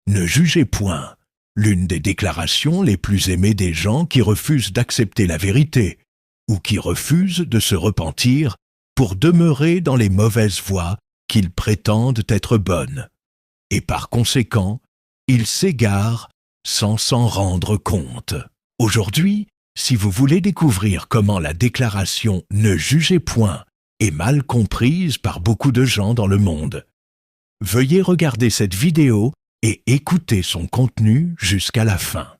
Ne jugez point, l'une des déclarations les plus aimées des gens qui refusent d'accepter la vérité ou qui refusent de se repentir pour demeurer dans les mauvaises voies qu'ils prétendent être bonnes. Et par conséquent, ils s'égarent sans s'en rendre compte. Aujourd'hui, si vous voulez découvrir comment la déclaration « Ne jugez point » est mal comprise par beaucoup de gens dans le monde, veuillez regarder cette vidéo et écouter son contenu jusqu'à la fin.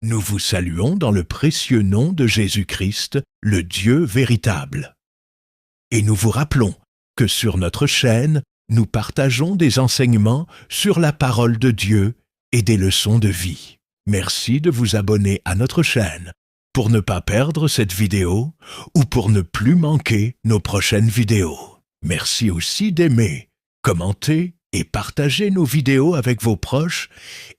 Nous vous saluons dans le précieux nom de Jésus-Christ, le Dieu véritable. Et nous vous rappelons que sur notre chaîne, nous partageons des enseignements sur la parole de Dieu et des leçons de vie. Merci de vous abonner à notre chaîne pour ne pas perdre cette vidéo ou pour ne plus manquer nos prochaines vidéos. Merci aussi d'aimer, commenter et partager nos vidéos avec vos proches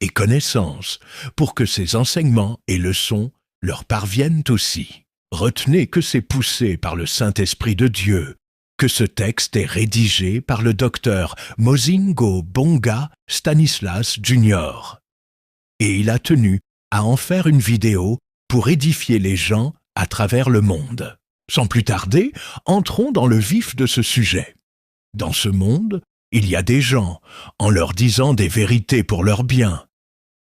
et connaissances pour que ces enseignements et leçons leur parviennent aussi. Retenez que c'est poussé par le Saint-Esprit de Dieu que ce texte est rédigé par le docteur Mozingo Bonga Stanislas Jr. Et il a tenu à en faire une vidéo pour édifier les gens à travers le monde. Sans plus tarder, entrons dans le vif de ce sujet. Dans ce monde, il y a des gens, en leur disant des vérités pour leur bien,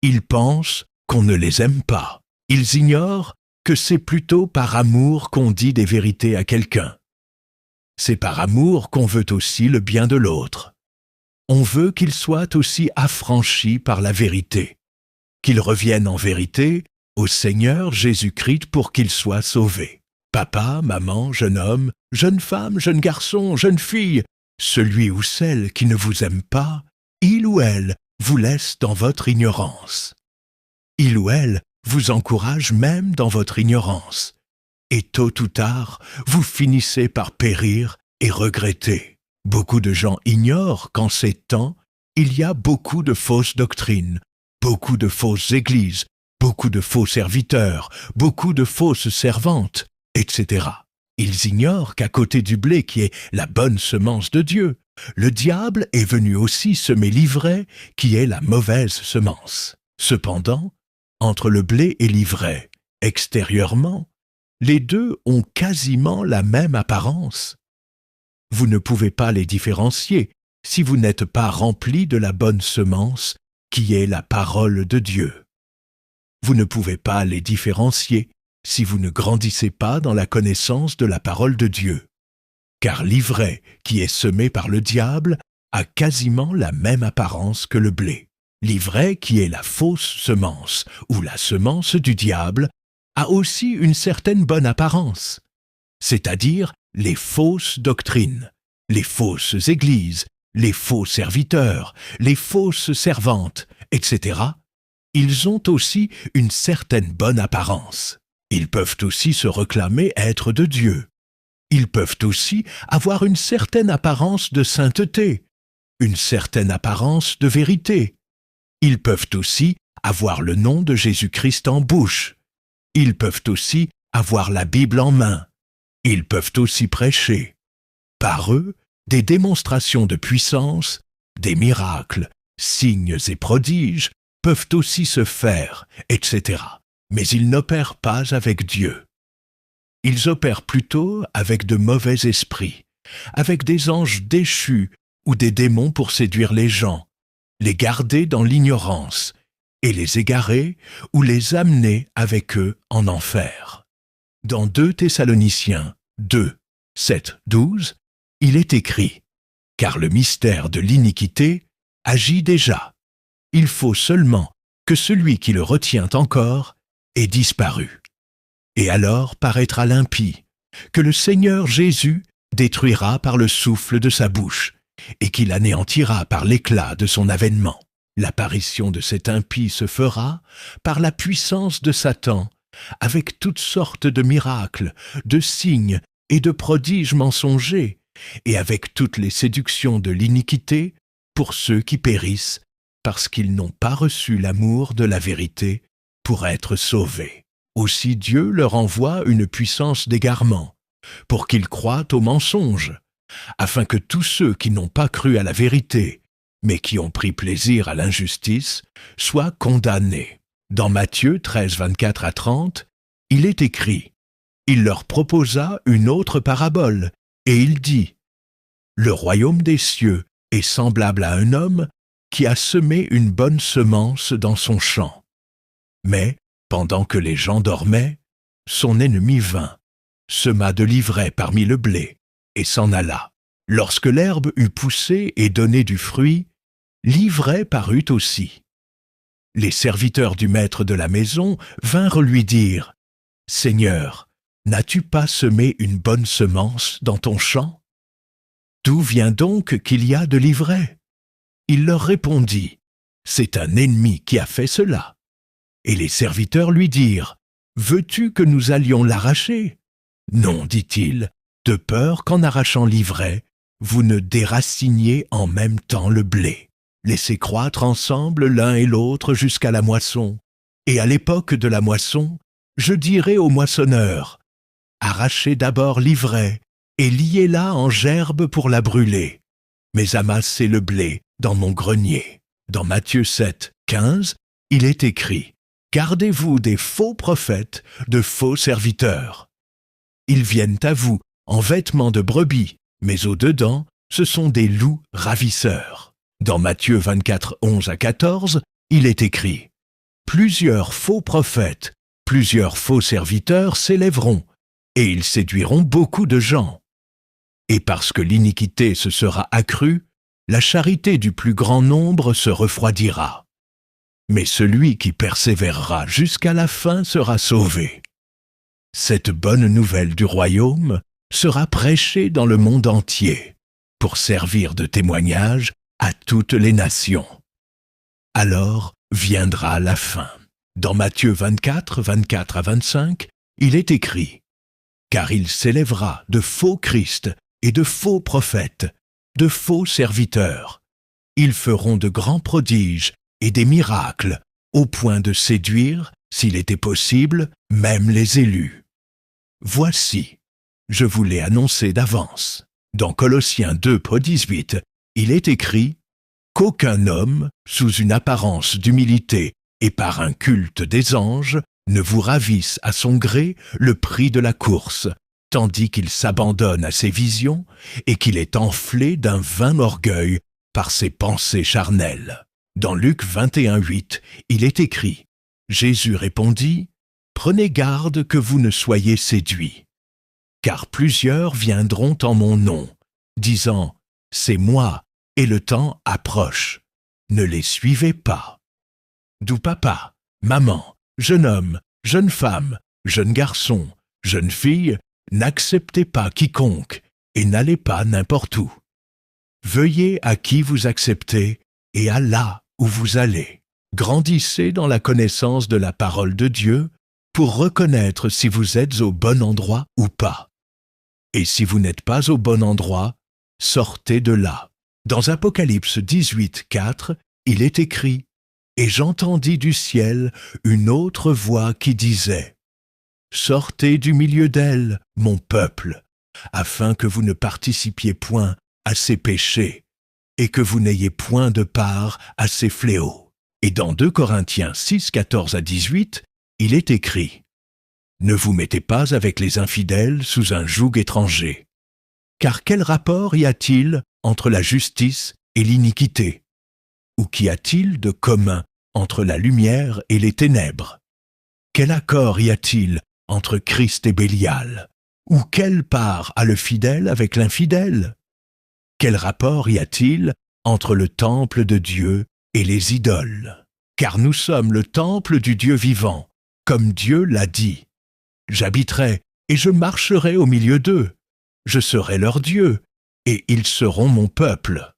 ils pensent qu'on ne les aime pas. Ils ignorent que c'est plutôt par amour qu'on dit des vérités à quelqu'un. C'est par amour qu'on veut aussi le bien de l'autre. On veut qu'il soit aussi affranchi par la vérité, qu'il revienne en vérité au Seigneur Jésus-Christ pour qu'il soit sauvé. Papa, maman, jeune homme, jeune femme, jeune garçon, jeune fille, celui ou celle qui ne vous aime pas, il ou elle vous laisse dans votre ignorance. Il ou elle vous encourage même dans votre ignorance. Et tôt ou tard, vous finissez par périr et regretter. Beaucoup de gens ignorent qu'en ces temps, il y a beaucoup de fausses doctrines, beaucoup de fausses églises, beaucoup de faux serviteurs, beaucoup de fausses servantes, etc. Ils ignorent qu'à côté du blé qui est la bonne semence de Dieu, le diable est venu aussi semer l'ivraie qui est la mauvaise semence. Cependant, entre le blé et l'ivraie, extérieurement, les deux ont quasiment la même apparence. Vous ne pouvez pas les différencier si vous n'êtes pas rempli de la bonne semence qui est la parole de Dieu. Vous ne pouvez pas les différencier si vous ne grandissez pas dans la connaissance de la parole de Dieu. Car l'ivraie qui est semée par le diable a quasiment la même apparence que le blé. L'ivraie qui est la fausse semence ou la semence du diable a aussi une certaine bonne apparence, c'est-à-dire les fausses doctrines, les fausses églises, les faux serviteurs, les fausses servantes, etc. Ils ont aussi une certaine bonne apparence. Ils peuvent aussi se réclamer être de Dieu. Ils peuvent aussi avoir une certaine apparence de sainteté, une certaine apparence de vérité. Ils peuvent aussi avoir le nom de Jésus-Christ en bouche. Ils peuvent aussi avoir la Bible en main. Ils peuvent aussi prêcher. Par eux, des démonstrations de puissance, des miracles, signes et prodiges peuvent aussi se faire, etc. Mais ils n'opèrent pas avec Dieu. Ils opèrent plutôt avec de mauvais esprits, avec des anges déchus ou des démons pour séduire les gens, les garder dans l'ignorance et les égarer ou les amener avec eux en enfer. Dans 2 Thessaloniciens 2, 7, 12, il est écrit « Car le mystère de l'iniquité agit déjà. Il faut seulement que celui qui le retient encore ait disparu. Et alors paraîtra l'impie, que le Seigneur Jésus détruira par le souffle de sa bouche, et qu'il anéantira par l'éclat de son avènement. L'apparition de cet impie se fera par la puissance de Satan, avec toutes sortes de miracles, de signes et de prodiges mensongers, et avec toutes les séductions de l'iniquité pour ceux qui périssent, parce qu'ils n'ont pas reçu l'amour de la vérité pour être sauvés. Aussi Dieu leur envoie une puissance d'égarement, pour qu'ils croient aux mensonges, afin que tous ceux qui n'ont pas cru à la vérité mais qui ont pris plaisir à l'injustice, soient condamnés. Dans Matthieu 13, 24 à 30, il est écrit « Il leur proposa une autre parabole, et il dit « Le royaume des cieux est semblable à un homme qui a semé une bonne semence dans son champ. Mais, pendant que les gens dormaient, son ennemi vint, sema de l'ivraie parmi le blé, et s'en alla. Lorsque l'herbe eut poussé et donné du fruit, l'ivraie parut aussi. Les serviteurs du maître de la maison vinrent lui dire « Seigneur, n'as-tu pas semé une bonne semence dans ton champ? D'où vient donc qu'il y a de l'ivraie ?» Il leur répondit « C'est un ennemi qui a fait cela. » Et les serviteurs lui dirent « Veux-tu que nous allions l'arracher ?» Non, dit-il, de peur qu'en arrachant l'ivraie, vous ne déraciniez en même temps le blé. Laissez croître ensemble l'un et l'autre jusqu'à la moisson. Et à l'époque de la moisson, je dirai au moissonneur, arrachez d'abord l'ivraie et liez-la en gerbe pour la brûler, mais amassez le blé dans mon grenier. Dans Matthieu 7, 15, il est écrit, gardez-vous des faux prophètes, de faux serviteurs. Ils viennent à vous en vêtements de brebis, mais au-dedans, ce sont des loups ravisseurs. Dans Matthieu 24, 11 à 14, il est écrit « Plusieurs faux prophètes, plusieurs faux serviteurs s'élèveront, et ils séduiront beaucoup de gens. Et parce que l'iniquité se sera accrue, la charité du plus grand nombre se refroidira. Mais celui qui persévérera jusqu'à la fin sera sauvé. » Cette bonne nouvelle du royaume sera prêchée dans le monde entier, pour servir de témoignage à toutes les nations. Alors viendra la fin. Dans Matthieu 24, 24 à 25, il est écrit « Car il s'élèvera de faux Christ et de faux prophètes, de faux serviteurs. Ils feront de grands prodiges et des miracles, au point de séduire, s'il était possible, même les élus. Voici, je vous l'ai annoncé d'avance. » Dans Colossiens 2, 18, il est écrit « Qu'aucun homme, sous une apparence d'humilité et par un culte des anges, ne vous ravisse à son gré le prix de la course, tandis qu'il s'abandonne à ses visions et qu'il est enflé d'un vain orgueil par ses pensées charnelles. » Dans Luc 21, 8, il est écrit « Jésus répondit « Prenez garde que vous ne soyez séduits. Car plusieurs viendront en mon nom, disant « C'est moi » et le temps approche. Ne les suivez pas. » D'où papa, maman, jeune homme, jeune femme, jeune garçon, jeune fille, n'acceptez pas quiconque et n'allez pas n'importe où. Veuillez à qui vous acceptez et à là où vous allez. Grandissez dans la connaissance de la parole de Dieu pour reconnaître si vous êtes au bon endroit ou pas. Et si vous n'êtes pas au bon endroit, sortez de là. Dans Apocalypse 18, 4, il est écrit « Et j'entendis du ciel une autre voix qui disait « Sortez du milieu d'elle, mon peuple, afin que vous ne participiez point à ses péchés, et que vous n'ayez point de part à ses fléaux. » Et dans 2 Corinthiens 6, 14 à 18, il est écrit « Ne vous mettez pas avec les infidèles sous un joug étranger. Car quel rapport y a-t-il entre la justice et l'iniquité? Ou qu'y a-t-il de commun entre la lumière et les ténèbres? Quel accord y a-t-il entre Christ et Bélial? Ou quelle part a le fidèle avec l'infidèle? Quel rapport y a-t-il entre le temple de Dieu et les idoles? Car nous sommes le temple du Dieu vivant, comme Dieu l'a dit. J'habiterai et je marcherai au milieu d'eux. Je serai leur Dieu, et ils seront mon peuple.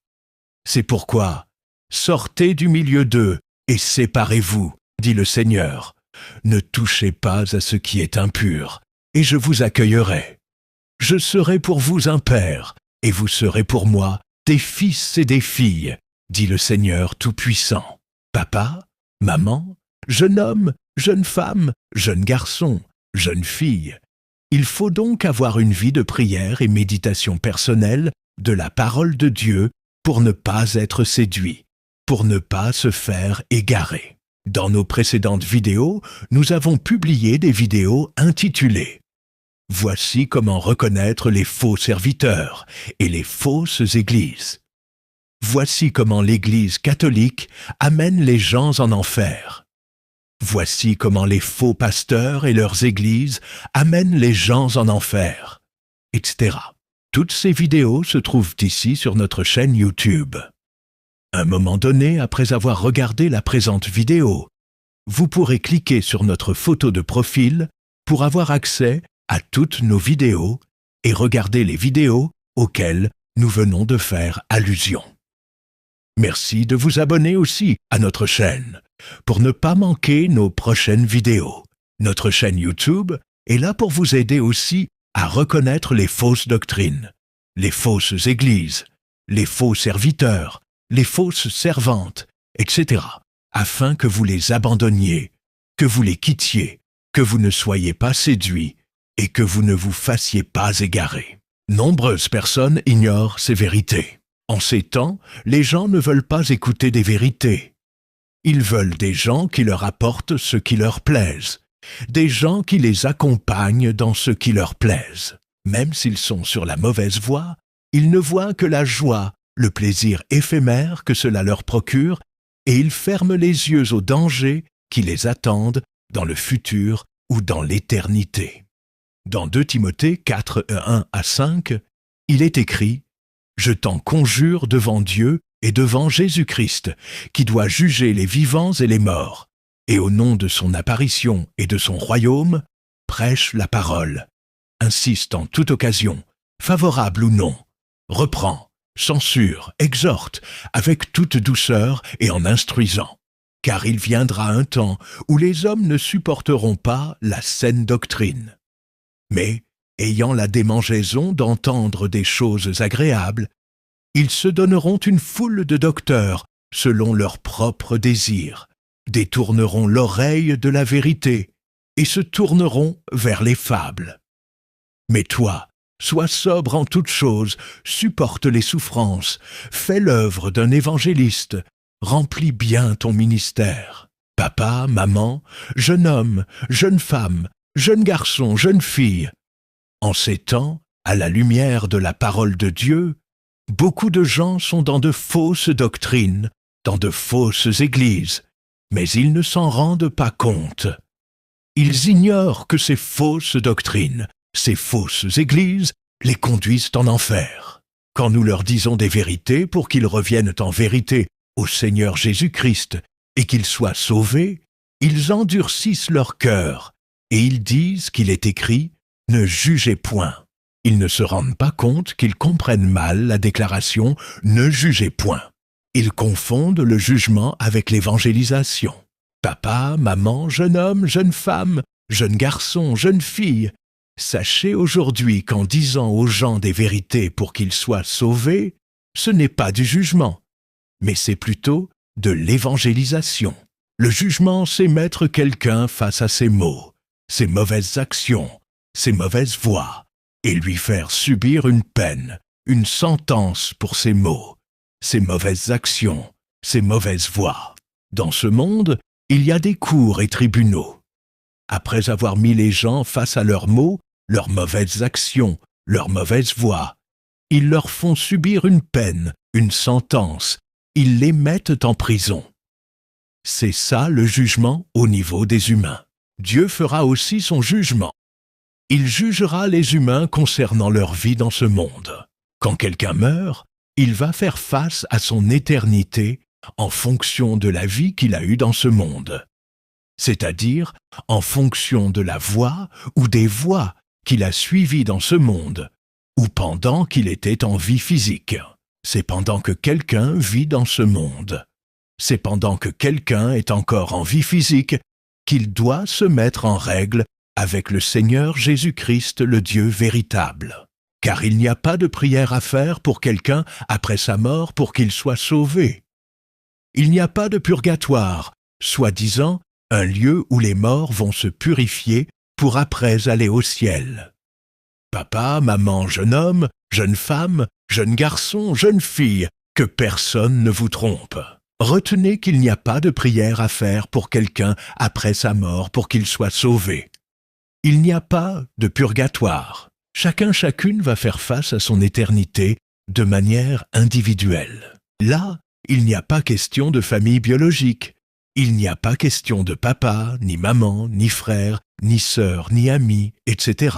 C'est pourquoi, sortez du milieu d'eux et séparez-vous, dit le Seigneur. Ne touchez pas à ce qui est impur, et je vous accueillerai. Je serai pour vous un père, et vous serez pour moi des fils et des filles, dit le Seigneur Tout-Puissant. Papa, maman, jeune homme, jeune femme, jeune garçon, jeune fille. Il faut donc avoir une vie de prière et méditation personnelle de la parole de Dieu pour ne pas être séduit, pour ne pas se faire égarer. Dans nos précédentes vidéos, nous avons publié des vidéos intitulées « Voici comment reconnaître les faux serviteurs et les fausses églises ». Voici comment l'Église catholique amène les gens en enfer. Voici comment les faux pasteurs et leurs églises amènent les gens en enfer, etc. Toutes ces vidéos se trouvent ici sur notre chaîne YouTube. À un moment donné, après avoir regardé la présente vidéo, vous pourrez cliquer sur notre photo de profil pour avoir accès à toutes nos vidéos et regarder les vidéos auxquelles nous venons de faire allusion. Merci de vous abonner aussi à notre chaîne pour ne pas manquer nos prochaines vidéos. Notre chaîne YouTube est là pour vous aider aussi à reconnaître les fausses doctrines, les fausses églises, les faux serviteurs, les fausses servantes, etc., afin que vous les abandonniez, que vous les quittiez, que vous ne soyez pas séduits et que vous ne vous fassiez pas égarer. Nombreuses personnes ignorent ces vérités. En ces temps, les gens ne veulent pas écouter des vérités. Ils veulent des gens qui leur apportent ce qui leur plaise, des gens qui les accompagnent dans ce qui leur plaise. Même s'ils sont sur la mauvaise voie, ils ne voient que la joie, le plaisir éphémère que cela leur procure, et ils ferment les yeux aux dangers qui les attendent dans le futur ou dans l'éternité. Dans 2 Timothée 4, 1-5, il est écrit « Je t'en conjure devant Dieu et devant Jésus-Christ, qui doit juger les vivants et les morts, et au nom de son apparition et de son royaume, prêche la parole, insiste en toute occasion, favorable ou non, reprend, censure, exhorte, avec toute douceur et en instruisant. Car il viendra un temps où les hommes ne supporteront pas la saine doctrine. Mais, ayant la démangeaison d'entendre des choses agréables, ils se donneront une foule de docteurs selon leurs propres désirs, détourneront l'oreille de la vérité et se tourneront vers les fables. Mais toi, sois sobre en toutes choses, supporte les souffrances, fais l'œuvre d'un évangéliste, remplis bien ton ministère. Papa, maman, jeune homme, jeune femme, jeune garçon, jeune fille. En ces temps, à la lumière de la parole de Dieu, beaucoup de gens sont dans de fausses doctrines, dans de fausses églises, mais ils ne s'en rendent pas compte. Ils ignorent que ces fausses doctrines, ces fausses églises, les conduisent en enfer. Quand nous leur disons des vérités pour qu'ils reviennent en vérité au Seigneur Jésus-Christ et qu'ils soient sauvés, ils endurcissent leur cœur et ils disent qu'il est écrit « Ne jugez point ». Ils ne se rendent pas compte qu'ils comprennent mal la déclaration « Ne jugez point ». Ils confondent le jugement avec l'évangélisation. Papa, maman, jeune homme, jeune femme, jeune garçon, jeune fille, sachez aujourd'hui qu'en disant aux gens des vérités pour qu'ils soient sauvés, ce n'est pas du jugement, mais c'est plutôt de l'évangélisation. Le jugement, c'est mettre quelqu'un face à ses maux, ses mauvaises actions, ses mauvaises voies, et lui faire subir une peine, une sentence pour ses maux, ses mauvaises actions, ses mauvaises voies. Dans ce monde, il y a des cours et tribunaux. Après avoir mis les gens face à leurs maux, leurs mauvaises actions, leurs mauvaises voies, ils leur font subir une peine, une sentence, ils les mettent en prison. C'est ça le jugement au niveau des humains. Dieu fera aussi son jugement. Il jugera les humains concernant leur vie dans ce monde. Quand quelqu'un meurt, il va faire face à son éternité en fonction de la vie qu'il a eue dans ce monde, c'est-à-dire en fonction de la voie ou des voies qu'il a suivies dans ce monde, ou pendant qu'il était en vie physique. C'est pendant que quelqu'un vit dans ce monde. C'est pendant que quelqu'un est encore en vie physique qu'il doit se mettre en règle avec le Seigneur Jésus-Christ, le Dieu véritable. Car il n'y a pas de prière à faire pour quelqu'un après sa mort pour qu'il soit sauvé. Il n'y a pas de purgatoire, soi-disant un lieu où les morts vont se purifier pour après aller au ciel. Papa, maman, jeune homme, jeune femme, jeune garçon, jeune fille, Que personne ne vous trompe. Retenez qu'il n'y a pas de prière à faire pour quelqu'un après sa mort pour qu'il soit sauvé. Il n'y a pas de purgatoire. Chacune va faire face à son éternité de manière individuelle. Là, il n'y a pas question de famille biologique. Il n'y a pas question de papa, ni maman, ni frère, ni sœur, ni ami, etc.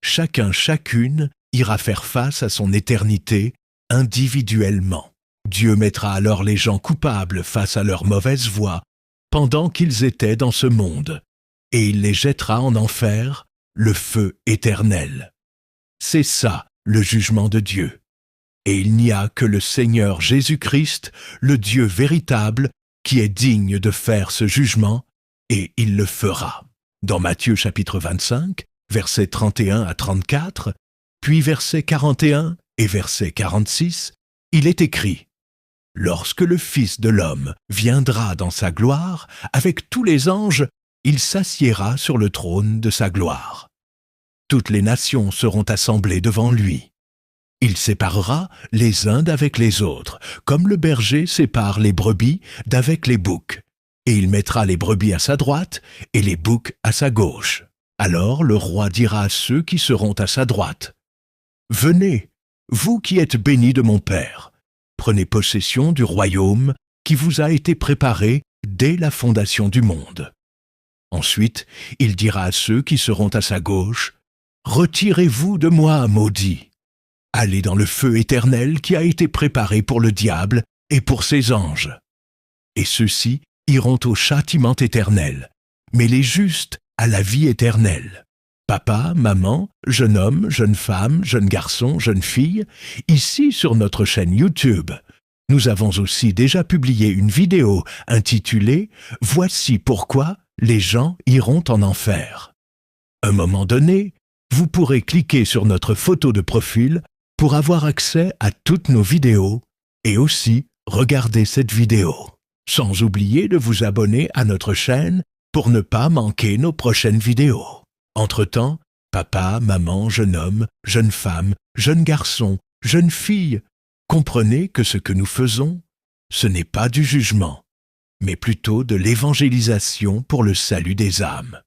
Chacune ira faire face à son éternité individuellement. Dieu mettra alors les gens coupables face à leur mauvaise voie pendant qu'ils étaient dans ce monde, et il les jettera en enfer, le feu éternel. C'est ça, le jugement de Dieu. Et il n'y a que le Seigneur Jésus-Christ, le Dieu véritable, qui est digne de faire ce jugement, et il le fera. Dans Matthieu chapitre 25, versets 31 à 34, puis versets 41 et verset 46, il est écrit « Lorsque le Fils de l'homme viendra dans sa gloire, avec tous les anges, il s'assiera sur le trône de sa gloire. Toutes les nations seront assemblées devant lui. Il séparera les uns d'avec les autres, comme le berger sépare les brebis d'avec les boucs, et il mettra les brebis à sa droite et les boucs à sa gauche. Alors le roi dira à ceux qui seront à sa droite, « Venez, vous qui êtes bénis de mon Père, prenez possession du royaume qui vous a été préparé dès la fondation du monde. » Ensuite, il dira à ceux qui seront à sa gauche, « Retirez-vous de moi, maudits. Allez dans le feu éternel qui a été préparé pour le diable et pour ses anges. » Et ceux-ci iront au châtiment éternel, mais les justes à la vie éternelle. Papa, maman, jeune homme, jeune femme, jeune garçon, jeune fille, ici sur notre chaîne YouTube, nous avons aussi déjà publié une vidéo intitulée « Voici pourquoi les gens iront en enfer ». À un moment donné, vous pourrez cliquer sur notre photo de profil pour avoir accès à toutes nos vidéos et aussi regarder cette vidéo. Sans oublier de vous abonner à notre chaîne pour ne pas manquer nos prochaines vidéos. Entre-temps, papa, maman, jeune homme, jeune femme, jeune garçon, jeune fille, comprenez que ce que nous faisons, ce n'est pas du jugement, mais plutôt de l'évangélisation pour le salut des âmes.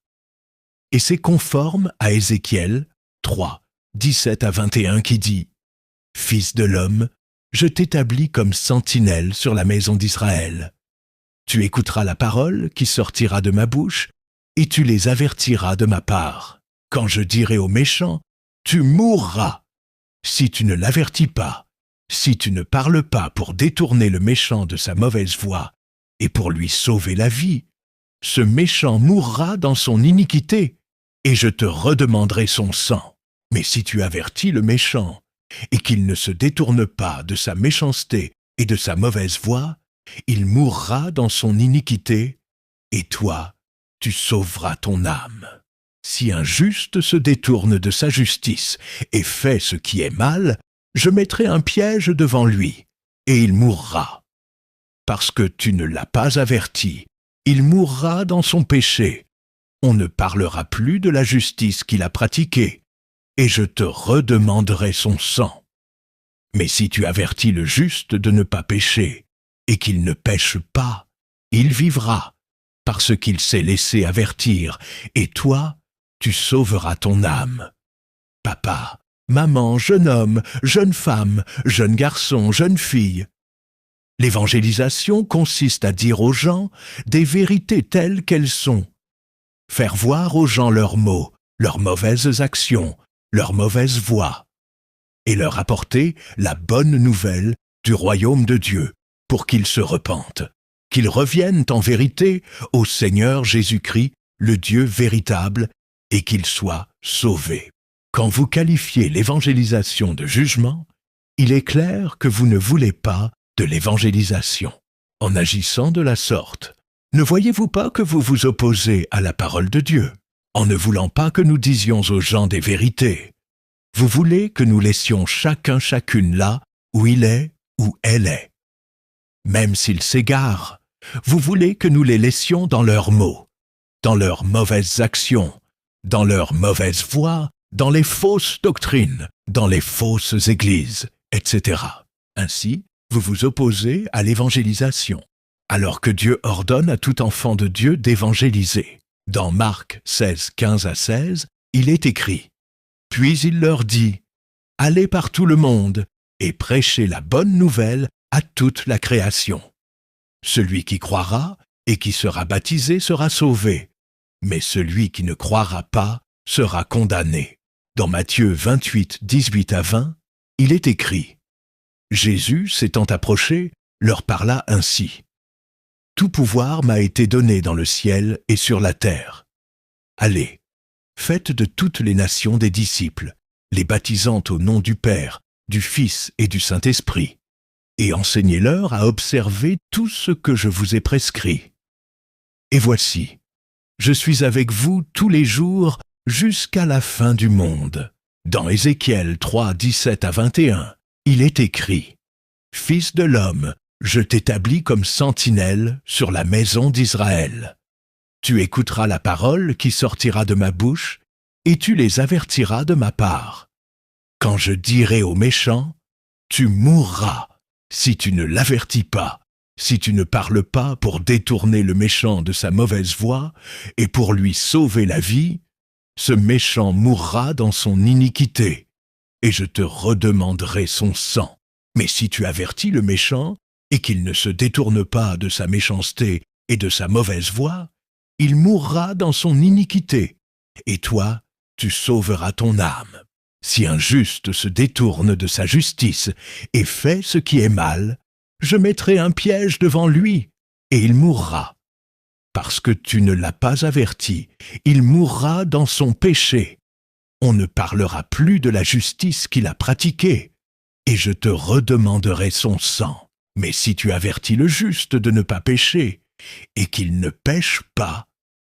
Et c'est conforme à Ézéchiel 3, 17 à 21 qui dit « Fils de l'homme, je t'établis comme sentinelle sur la maison d'Israël. Tu écouteras la parole qui sortira de ma bouche, et tu les avertiras de ma part. Quand je dirai aux méchants, tu mourras. Si tu ne l'avertis pas, si tu ne parles pas pour détourner le méchant de sa mauvaise voie et pour lui sauver la vie, ce méchant mourra dans son iniquité, et je te redemanderai son sang. Mais si tu avertis le méchant, et qu'il ne se détourne pas de sa méchanceté et de sa mauvaise voie, il mourra dans son iniquité, et toi, tu sauveras ton âme. Si un juste se détourne de sa justice et fait ce qui est mal, je mettrai un piège devant lui, et il mourra. Parce que tu ne l'as pas averti, il mourra dans son péché. On ne parlera plus de la justice qu'il a pratiquée, et je te redemanderai son sang. Mais si tu avertis le juste de ne pas pécher, et qu'il ne pêche pas, il vivra, parce qu'il s'est laissé avertir, et toi, tu sauveras ton âme. Papa, maman, jeune homme, jeune femme, jeune garçon, jeune fille. L'évangélisation consiste à dire aux gens des vérités telles qu'elles sont. Faire voir aux gens leurs maux, leurs mauvaises actions, leurs mauvaises voies, et leur apporter la bonne nouvelle du royaume de Dieu pour qu'ils se repentent, qu'ils reviennent en vérité au Seigneur Jésus-Christ, le Dieu véritable, et qu'ils soient sauvés. Quand vous qualifiez l'évangélisation de jugement, il est clair que vous ne voulez pas de l'évangélisation. En agissant de la sorte, ne voyez-vous pas que vous vous opposez à la parole de Dieu, en ne voulant pas que nous disions aux gens des vérités? Vous voulez que nous laissions chacune là où il est, où elle est. Même s'ils s'égarent, vous voulez que nous les laissions dans leurs maux, dans leurs mauvaises actions, dans leurs mauvaises voies, dans les fausses doctrines, dans les fausses églises, etc. Ainsi, vous vous opposez à l'évangélisation, alors que Dieu ordonne à tout enfant de Dieu d'évangéliser. Dans Marc 16, 15 à 16, il est écrit « Puis il leur dit, allez par tout le monde et prêchez la bonne nouvelle à toute la création. Celui qui croira et qui sera baptisé sera sauvé, mais celui qui ne croira pas sera condamné. » Dans Matthieu 28, 18 à 20, il est écrit « Jésus, s'étant approché, leur parla ainsi. Tout pouvoir m'a été donné dans le ciel et sur la terre. Allez, faites de toutes les nations des disciples, les baptisant au nom du Père, du Fils et du Saint-Esprit, et enseignez-leur à observer tout ce que je vous ai prescrit. Et voici, je suis avec vous tous les jours jusqu'à la fin du monde. » Dans Ézéchiel 3, 17 à 21, il est écrit « Fils de l'homme, je t'établis comme sentinelle sur la maison d'Israël. Tu écouteras la parole qui sortira de ma bouche, et tu les avertiras de ma part. Quand je dirai aux méchants, tu mourras, si tu ne l'avertis pas, si tu ne parles pas pour détourner le méchant de sa mauvaise voie et pour lui sauver la vie, ce méchant mourra dans son iniquité, et je te redemanderai son sang. Mais si tu avertis le méchant, et qu'il ne se détourne pas de sa méchanceté et de sa mauvaise voie, il mourra dans son iniquité, et toi, tu sauveras ton âme. Si un juste se détourne de sa justice et fait ce qui est mal, je mettrai un piège devant lui, et il mourra. Parce que tu ne l'as pas averti, il mourra dans son péché. On ne parlera plus de la justice qu'il a pratiquée, et je te redemanderai son sang. Mais si tu avertis le juste de ne pas pécher, et qu'il ne pêche pas,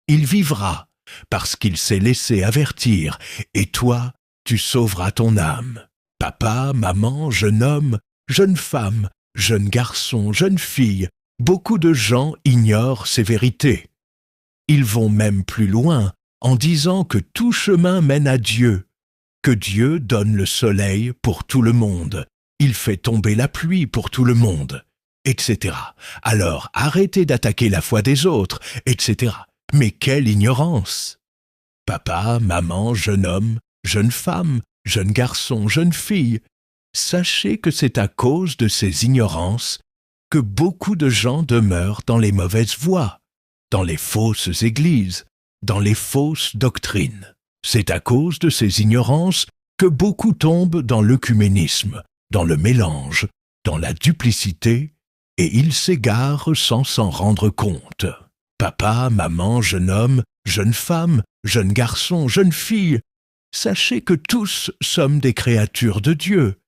il vivra, parce qu'il s'est laissé avertir, et toi, tu sauveras ton âme. Papa, maman, jeune homme, jeune femme, jeune garçon, jeune fille, beaucoup de gens ignorent ces vérités. Ils vont même plus loin en disant que tout chemin mène à Dieu, que Dieu donne le soleil pour tout le monde, il fait tomber la pluie pour tout le monde, etc. Alors arrêtez d'attaquer la foi des autres, etc. Mais quelle ignorance! Papa, maman, jeune homme, jeune femme, jeune garçon, jeune fille, sachez que c'est à cause de ces ignorances que beaucoup de gens demeurent dans les mauvaises voies, dans les fausses églises, dans les fausses doctrines. C'est à cause de ces ignorances que beaucoup tombent dans l'œcuménisme, dans le mélange, dans la duplicité, et ils s'égarent sans s'en rendre compte. Papa, maman, jeune homme, jeune femme, jeune garçon, jeune fille, sachez que tous sommes des créatures de Dieu,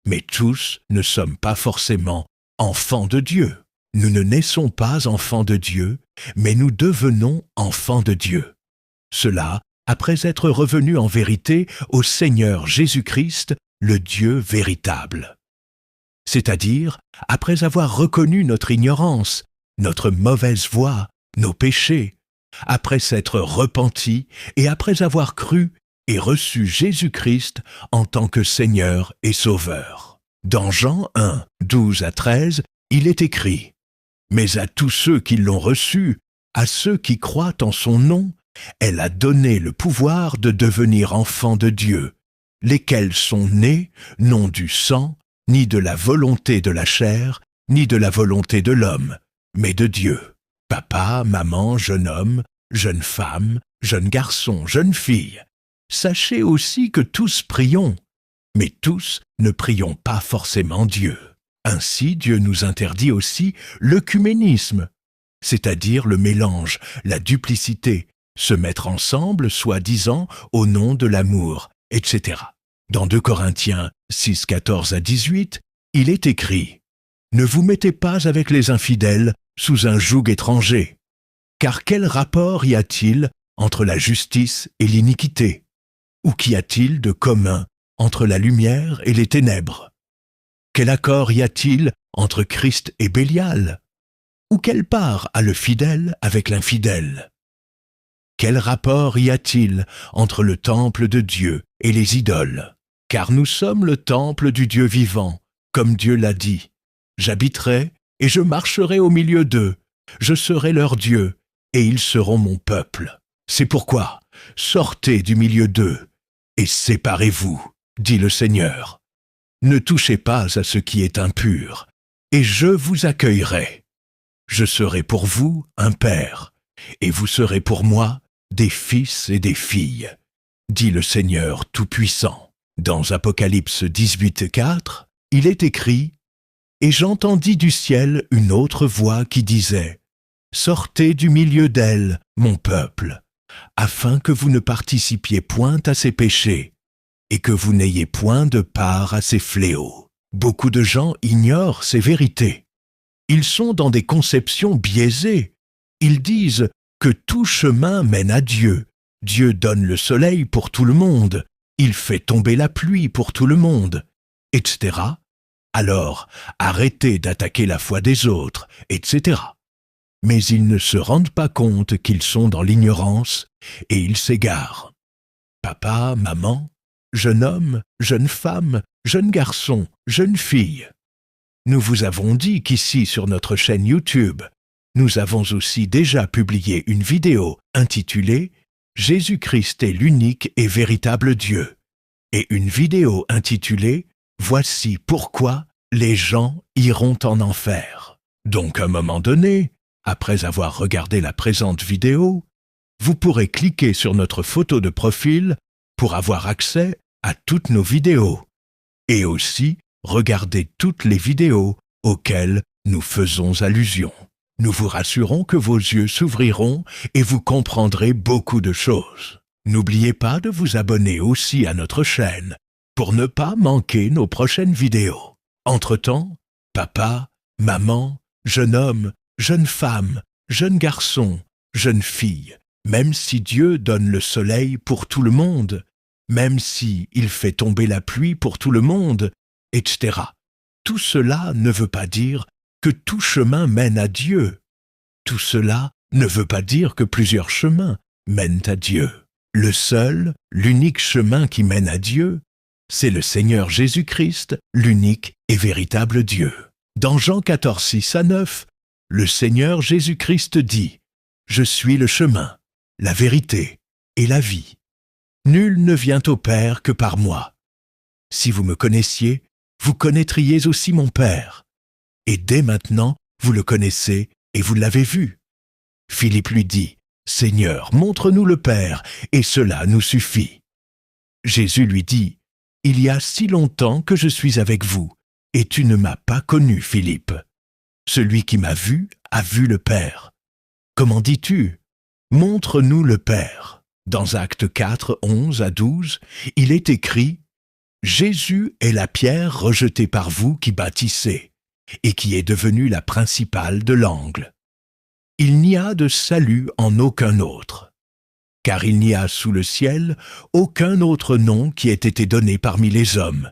mais tous ne sommes pas forcément enfants de Dieu. Nous ne naissons pas enfants de Dieu, mais nous devenons enfants de Dieu. Cela après être revenus en vérité au Seigneur Jésus-Christ, le Dieu véritable. C'est-à-dire, après avoir reconnu notre ignorance, notre mauvaise voie, nos péchés, après s'être repentis et après avoir cru et reçu Jésus-Christ en tant que Seigneur et Sauveur. Dans Jean 1, 12 à 13, il est écrit « Mais à tous ceux qui l'ont reçu, à ceux qui croient en son nom, elle a donné le pouvoir de devenir enfants de Dieu, lesquels sont nés non du sang, ni de la volonté de la chair, ni de la volonté de l'homme, mais de Dieu. » Papa, maman, jeune homme, jeune femme, jeune garçon, jeune fille, sachez aussi que tous prions, mais tous ne prions pas forcément Dieu. Ainsi, Dieu nous interdit aussi l'œcuménisme, c'est-à-dire le mélange, la duplicité, se mettre ensemble, soi-disant, au nom de l'amour, etc. Dans 2 Corinthiens 6, 14 à 18, il est écrit « Ne vous mettez pas avec les infidèles sous un joug étranger, car quel rapport y a-t-il entre la justice et l'iniquité? Ou qu'y a-t-il de commun entre la lumière et les ténèbres? Quel accord y a-t-il entre Christ et Bélial? Ou quelle part a le fidèle avec l'infidèle? Quel rapport y a-t-il entre le temple de Dieu et les idoles? Car nous sommes le temple du Dieu vivant, comme Dieu l'a dit. J'habiterai et je marcherai au milieu d'eux. Je serai leur Dieu et ils seront mon peuple. C'est pourquoi, sortez du milieu d'eux et séparez-vous, dit le Seigneur. Ne touchez pas à ce qui est impur, et je vous accueillerai. Je serai pour vous un père, et vous serez pour moi des fils et des filles, dit le Seigneur Tout-Puissant. Dans Apocalypse 18:4, il est écrit « Et j'entendis du ciel une autre voix qui disait « Sortez du milieu d'elle, mon peuple, afin que vous ne participiez point à ses péchés, et que vous n'ayez point de part à ses fléaux. » Beaucoup de gens ignorent ces vérités. Ils sont dans des conceptions biaisées. Ils disent que tout chemin mène à Dieu. Dieu donne le soleil pour tout le monde. Il fait tomber la pluie pour tout le monde, etc. Alors, arrêtez d'attaquer la foi des autres, etc. Mais ils ne se rendent pas compte qu'ils sont dans l'ignorance et ils s'égarent. Papa, maman, jeune homme, jeune femme, jeune garçon, jeune fille. Nous vous avons dit qu'ici sur notre chaîne YouTube, nous avons aussi déjà publié une vidéo intitulée « Jésus-Christ est l'unique et véritable Dieu » et une vidéo intitulée « Voici pourquoi les gens iront en enfer ». Donc à un moment donné, après avoir regardé la présente vidéo, vous pourrez cliquer sur notre photo de profil pour avoir accès à toutes nos vidéos et aussi regarder toutes les vidéos auxquelles nous faisons allusion. Nous vous rassurons que vos yeux s'ouvriront et vous comprendrez beaucoup de choses. N'oubliez pas de vous abonner aussi à notre chaîne pour ne pas manquer nos prochaines vidéos. Entre-temps, papa, maman, jeune homme, jeune femme, jeune garçon, jeune fille, même si Dieu donne le soleil pour tout le monde, même si il fait tomber la pluie pour tout le monde, etc. Tout cela ne veut pas dire que tout chemin mène à Dieu. Tout cela ne veut pas dire que plusieurs chemins mènent à Dieu. Le seul, l'unique chemin qui mène à Dieu, c'est le Seigneur Jésus-Christ, l'unique et véritable Dieu. Dans Jean 14, 6-9, le Seigneur Jésus-Christ dit « Je suis le chemin, la vérité et la vie. Nul ne vient au Père que par moi. Si vous me connaissiez, vous connaîtriez aussi mon Père. Et dès maintenant, vous le connaissez et vous l'avez vu. » Philippe lui dit « Seigneur, montre-nous le Père, et cela nous suffit. » Jésus lui dit « Il y a si longtemps que je suis avec vous, et tu ne m'as pas connu, Philippe. Celui qui m'a vu a vu le Père. Comment dis-tu? Montre-nous le Père. » Dans Actes 4, 11-12, il est écrit « Jésus est la pierre rejetée par vous qui bâtissez, et qui est devenue la principale de l'angle. Il n'y a de salut en aucun autre, car il n'y a sous le ciel aucun autre nom qui ait été donné parmi les hommes,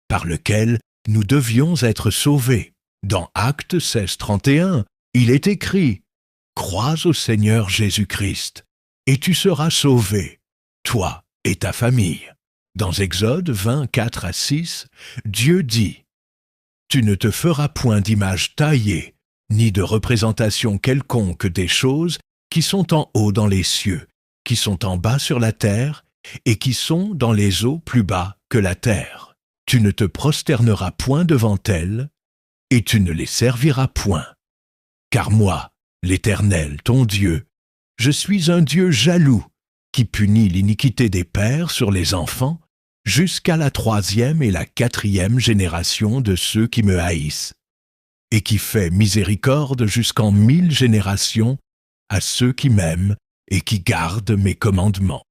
par lequel nous devions être sauvés. » Dans Actes 16, 31, il est écrit « Crois au Seigneur Jésus-Christ, et tu seras sauvé, toi et ta famille. » Dans Exode 20, 4-6, Dieu dit « Tu ne te feras point d'image taillée, ni de représentation quelconque des choses qui sont en haut dans les cieux, qui sont en bas sur la terre, et qui sont dans les eaux plus bas que la terre. Tu ne te prosterneras point devant elles, et tu ne les serviras point. Car moi, l'Éternel, ton Dieu, je suis un Dieu jaloux, qui punit l'iniquité des pères sur les enfants, jusqu'à la 3e et la 4e génération de ceux qui me haïssent, et qui fait miséricorde jusqu'en 1000 générations à ceux qui m'aiment et qui gardent mes commandements. »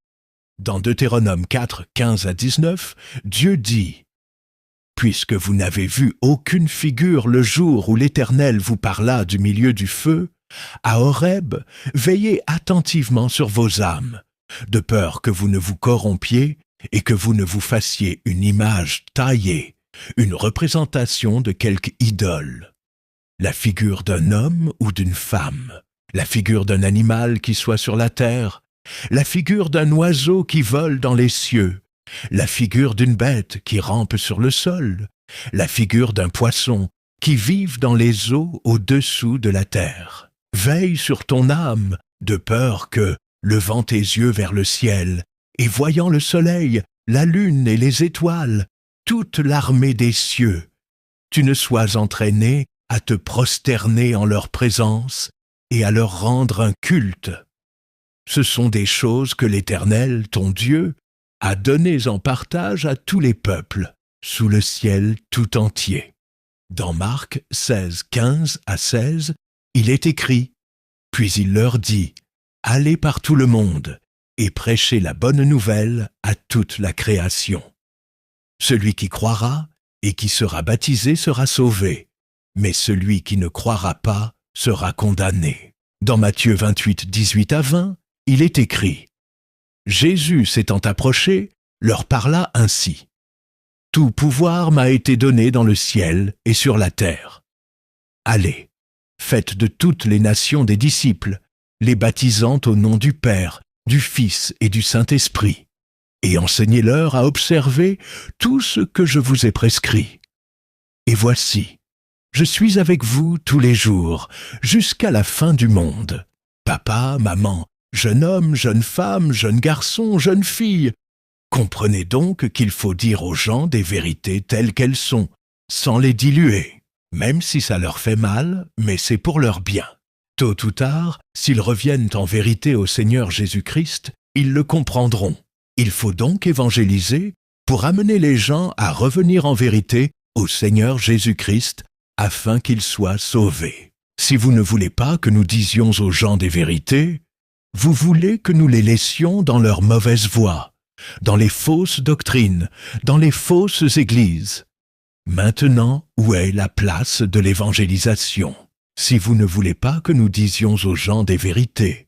Dans Deutéronome 4, 15-19, Dieu dit « Puisque vous n'avez vu aucune figure le jour où l'Éternel vous parla du milieu du feu, à Horeb, veillez attentivement sur vos âmes, de peur que vous ne vous corrompiez et que vous ne vous fassiez une image taillée, une représentation de quelque idole, la figure d'un homme ou d'une femme, la figure d'un animal qui soit sur la terre, la figure d'un oiseau qui vole dans les cieux, la figure d'une bête qui rampe sur le sol, la figure d'un poisson qui vivent dans les eaux au-dessous de la terre. Veille sur ton âme, de peur que, levant tes yeux vers le ciel, et voyant le soleil, la lune et les étoiles, toute l'armée des cieux, tu ne sois entraîné à te prosterner en leur présence et à leur rendre un culte. Ce sont des choses que l'Éternel, ton Dieu, a données en partage à tous les peuples, sous le ciel tout entier. Dans Marc 16, 15 à 16, il est écrit « Puis il leur dit, allez par tout le monde et prêchez la bonne nouvelle à toute la création. Celui qui croira et qui sera baptisé sera sauvé, mais celui qui ne croira pas sera condamné. » Dans Matthieu 28, 18 à 20, il est écrit « Jésus s'étant approché, leur parla ainsi. Tout pouvoir m'a été donné dans le ciel et sur la terre. Allez, faites de toutes les nations des disciples, les baptisant au nom du Père, du Fils et du Saint-Esprit, et enseignez-leur à observer tout ce que je vous ai prescrit. Et voici, je suis avec vous tous les jours, jusqu'à la fin du monde. Papa, maman, jeune homme, jeune femme, jeune garçon, jeune fille, comprenez donc qu'il faut dire aux gens des vérités telles qu'elles sont, sans les diluer, même si ça leur fait mal, mais c'est pour leur bien. Tôt ou tard, s'ils reviennent en vérité au Seigneur Jésus-Christ, ils le comprendront. Il faut donc évangéliser pour amener les gens à revenir en vérité au Seigneur Jésus-Christ, afin qu'ils soient sauvés. Si vous ne voulez pas que nous disions aux gens des vérités, vous voulez que nous les laissions dans leur mauvaise voie, dans les fausses doctrines, dans les fausses églises. Maintenant, où est la place de l'évangélisation? Si vous ne voulez pas que nous disions aux gens des vérités,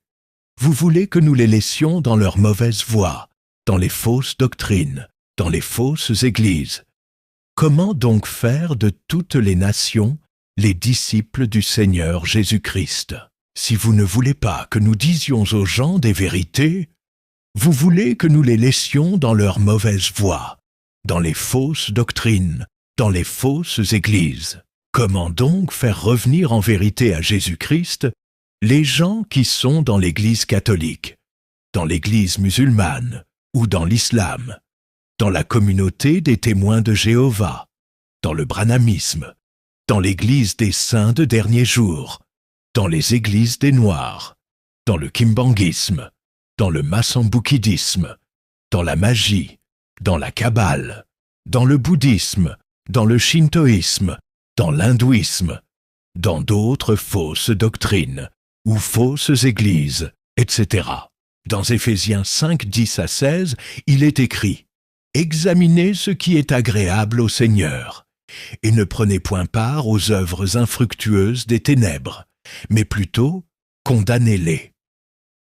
vous voulez que nous les laissions dans leur mauvaise voie, dans les fausses doctrines, dans les fausses églises. Comment donc faire de toutes les nations les disciples du Seigneur Jésus-Christ? Si vous ne voulez pas que nous disions aux gens des vérités, vous voulez que nous les laissions dans leur mauvaise voie, dans les fausses doctrines, dans les fausses églises. Comment donc faire revenir en vérité à Jésus-Christ les gens qui sont dans l'Église catholique, dans l'Église musulmane ou dans l'islam, dans la communauté des témoins de Jéhovah, dans le branhamisme, dans l'Église des saints de dernier jour, dans les églises des Noirs, dans le kimbanguisme, dans le massamboukidisme, dans la magie, dans la kabbale, dans le bouddhisme, dans le shintoïsme, dans l'hindouisme, dans d'autres fausses doctrines ou fausses églises, etc. Dans Éphésiens 5, 10 à 16, il est écrit « Examinez ce qui est agréable au Seigneur, et ne prenez point part aux œuvres infructueuses des ténèbres, mais plutôt condamnez-les.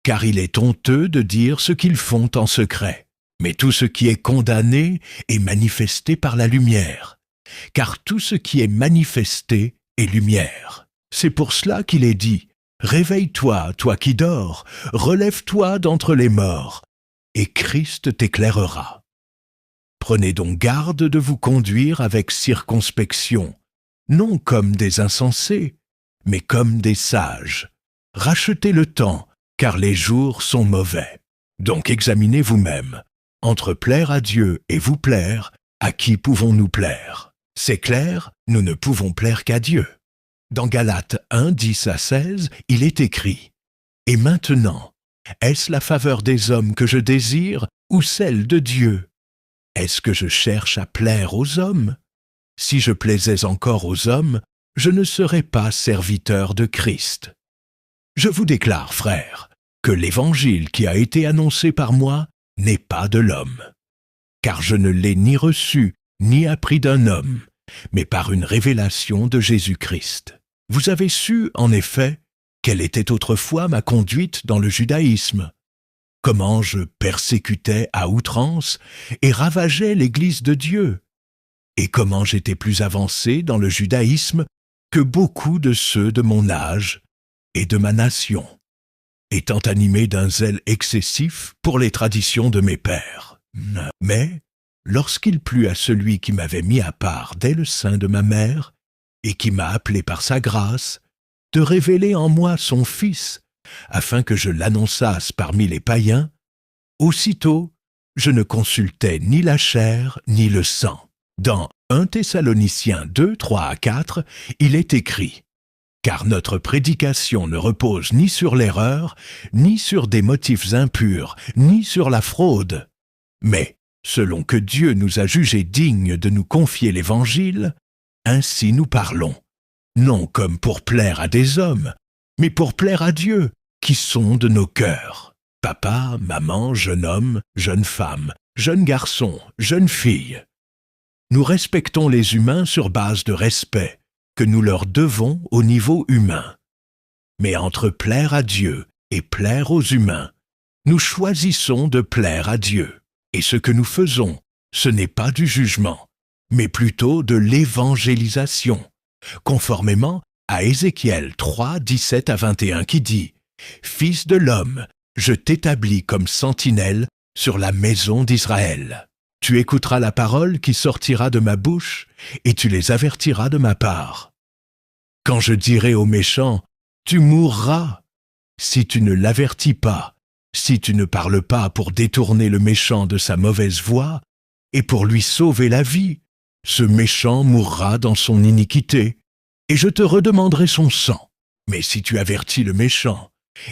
Car il est honteux de dire ce qu'ils font en secret, mais tout ce qui est condamné est manifesté par la lumière, car tout ce qui est manifesté est lumière. C'est pour cela qu'il est dit « Réveille-toi, toi qui dors, relève-toi d'entre les morts, et Christ t'éclairera. » Prenez donc garde de vous conduire avec circonspection, non comme des insensés, mais comme des sages. Rachetez le temps, car les jours sont mauvais. Donc examinez vous-même. Entre plaire à Dieu et vous plaire, à qui pouvons-nous plaire? C'est clair, nous ne pouvons plaire qu'à Dieu. Dans Galates 1, 10 à 16, il est écrit « Et maintenant, est-ce la faveur des hommes que je désire ou celle de Dieu? Est-ce que je cherche à plaire aux hommes? Si je plaisais encore aux hommes, je ne serais pas serviteur de Christ. Je vous déclare, frères, que l'évangile qui a été annoncé par moi n'est pas de l'homme. Car je ne l'ai ni reçu ni appris d'un homme, mais par une révélation de Jésus-Christ. Vous avez su, en effet, quelle était autrefois ma conduite dans le judaïsme, comment je persécutais à outrance et ravageais l'Église de Dieu, et comment j'étais plus avancé dans le judaïsme que beaucoup de ceux de mon âge et de ma nation, étant animé d'un zèle excessif pour les traditions de mes pères. Mais, lorsqu'il plut à celui qui m'avait mis à part dès le sein de ma mère, et qui m'a appelé par sa grâce, de révéler en moi son Fils, afin que je l'annonçasse parmi les païens, aussitôt je ne consultais ni la chair ni le sang. Dans 1 Thessaloniciens 2, 3 à 4, il est écrit « Car notre prédication ne repose ni sur l'erreur, ni sur des motifs impurs, ni sur la fraude. Mais, selon que Dieu nous a jugés dignes de nous confier l'Évangile, ainsi nous parlons, non comme pour plaire à des hommes, mais pour plaire à Dieu, qui sonde nos cœurs. Papa, maman, jeune homme, jeune femme, jeune garçon, jeune fille. Nous respectons les humains sur base de respect, que nous leur devons au niveau humain. Mais entre plaire à Dieu et plaire aux humains, nous choisissons de plaire à Dieu. Et ce que nous faisons, ce n'est pas du jugement, mais plutôt de l'évangélisation, conformément à Ézéchiel 3, 17 à 21 qui dit « Fils de l'homme, je t'établis comme sentinelle sur la maison d'Israël. Tu écouteras la parole qui sortira de ma bouche, et tu les avertiras de ma part. Quand je dirai aux méchants, tu mourras, si tu ne l'avertis pas, si tu ne parles pas pour détourner le méchant de sa mauvaise voie, et pour lui sauver la vie, ce méchant mourra dans son iniquité, et je te redemanderai son sang. Mais si tu avertis le méchant,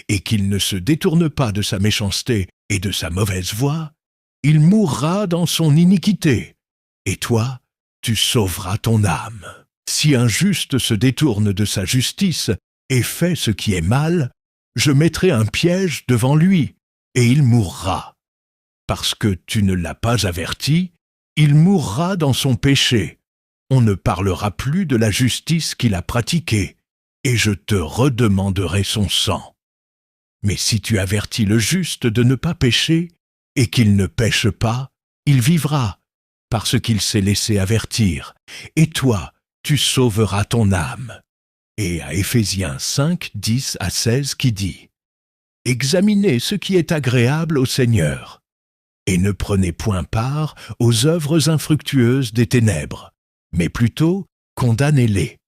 et qu'il ne se détourne pas de sa méchanceté et de sa mauvaise voie, il mourra dans son iniquité, et toi, tu sauveras ton âme. Si un juste se détourne de sa justice et fait ce qui est mal, je mettrai un piège devant lui, et il mourra. Parce que tu ne l'as pas averti, il mourra dans son péché. On ne parlera plus de la justice qu'il a pratiquée, et je te redemanderai son sang. Mais si tu avertis le juste de ne pas pécher, et qu'il ne pêche pas, il vivra, parce qu'il s'est laissé avertir, et toi, tu sauveras ton âme. » Et à Éphésiens 5, 10 à 16 qui dit « Examinez ce qui est agréable au Seigneur, et ne prenez point part aux œuvres infructueuses des ténèbres, mais plutôt condamnez-les.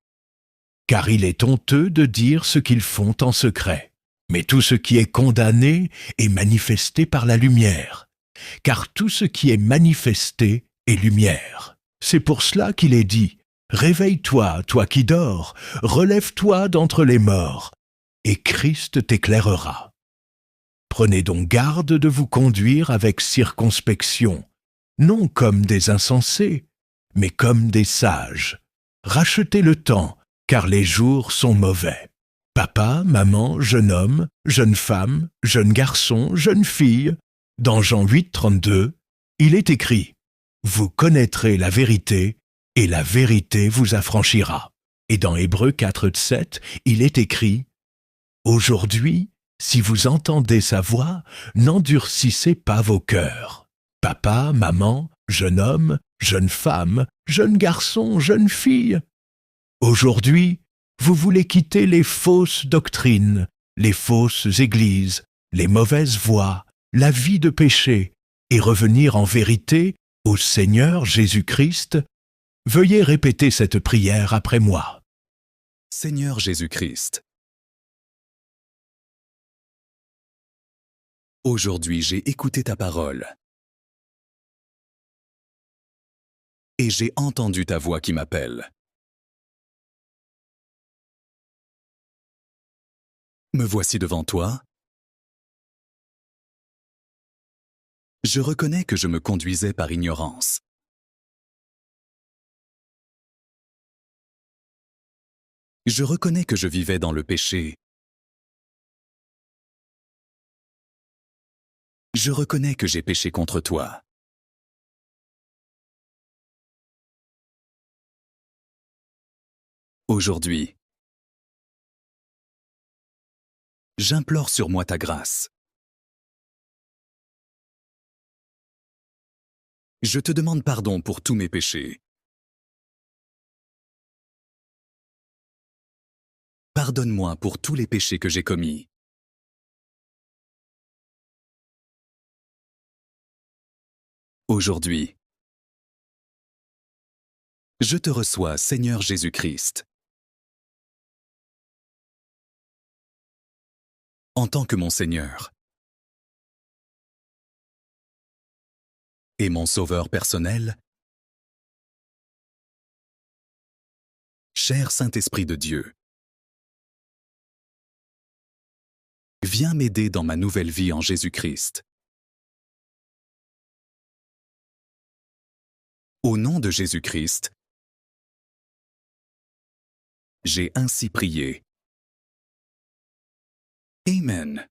Car il est honteux de dire ce qu'ils font en secret. Mais tout ce qui est condamné est manifesté par la lumière, car tout ce qui est manifesté est lumière. C'est pour cela qu'il est dit « Réveille-toi, toi qui dors, relève-toi d'entre les morts, et Christ t'éclairera. » Prenez donc garde de vous conduire avec circonspection, non comme des insensés, mais comme des sages. Rachetez le temps, car les jours sont mauvais. Papa, maman, jeune homme, jeune femme, jeune garçon, jeune fille. Dans Jean 8, 32, il est écrit « Vous connaîtrez la vérité, et la vérité vous affranchira. » Et dans Hébreux 4, 7, il est écrit « Aujourd'hui, si vous entendez sa voix, n'endurcissez pas vos cœurs. » Papa, maman, jeune homme, jeune femme, jeune garçon, jeune fille. Aujourd'hui, vous voulez quitter les fausses doctrines, les fausses églises, les mauvaises voies, la vie de péché, et revenir en vérité au Seigneur Jésus-Christ. Veuillez répéter cette prière après moi. Seigneur Jésus-Christ, aujourd'hui j'ai écouté ta parole et j'ai entendu ta voix qui m'appelle. Me voici devant toi. Je reconnais que je me conduisais par ignorance. Je reconnais que je vivais dans le péché. Je reconnais que j'ai péché contre toi. Aujourd'hui, j'implore sur moi ta grâce. Je te demande pardon pour tous mes péchés. Pardonne-moi pour tous les péchés que j'ai commis. Aujourd'hui, je te reçois, Seigneur Jésus-Christ. en tant que mon Seigneur et mon Sauveur personnel. Cher Saint-Esprit de Dieu, viens m'aider dans ma nouvelle vie en Jésus-Christ. Au nom de Jésus-Christ, j'ai ainsi prié. Amen.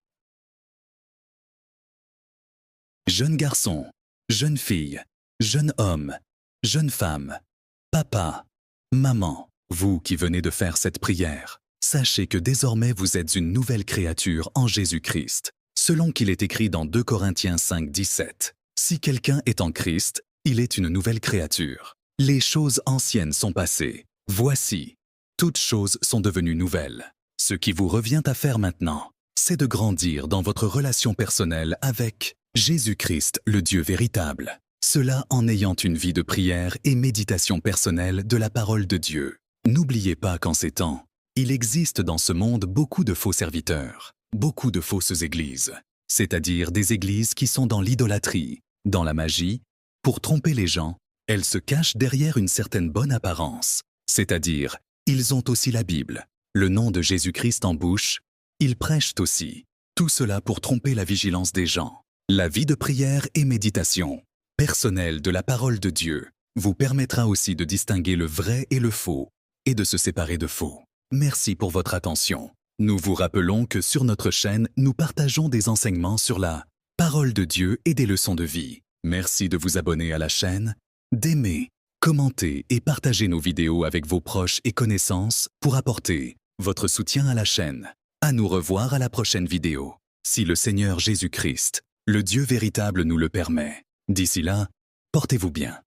Jeune garçon, jeune fille, jeune homme, jeune femme, papa, maman, vous qui venez de faire cette prière, sachez que désormais vous êtes une nouvelle créature en Jésus-Christ, selon qu'il est écrit dans 2 Corinthiens 5, 17. Si quelqu'un est en Christ, il est une nouvelle créature. Les choses anciennes sont passées. Voici, toutes choses sont devenues nouvelles. Ce qui vous revient à faire maintenant, c'est de grandir dans votre relation personnelle avec Jésus-Christ, le Dieu véritable. Cela en ayant une vie de prière et méditation personnelle de la parole de Dieu. N'oubliez pas qu'en ces temps, il existe dans ce monde beaucoup de faux serviteurs, beaucoup de fausses églises, c'est-à-dire des églises qui sont dans l'idolâtrie, dans la magie. Pour tromper les gens, elles se cachent derrière une certaine bonne apparence, c'est-à-dire, ils ont aussi la Bible, le nom de Jésus-Christ en bouche, ils prêchent aussi. Tout cela pour tromper la vigilance des gens. La vie de prière et méditation personnelle de la parole de Dieu vous permettra aussi de distinguer le vrai et le faux, et de se séparer de faux. Merci pour votre attention. Nous vous rappelons que sur notre chaîne, nous partageons des enseignements sur la parole de Dieu et des leçons de vie. Merci de vous abonner à la chaîne, d'aimer, commenter et partager nos vidéos avec vos proches et connaissances pour apporter votre soutien à la chaîne. À nous revoir à la prochaine vidéo, si le Seigneur Jésus-Christ, le Dieu véritable, nous le permet. D'ici là, portez-vous bien.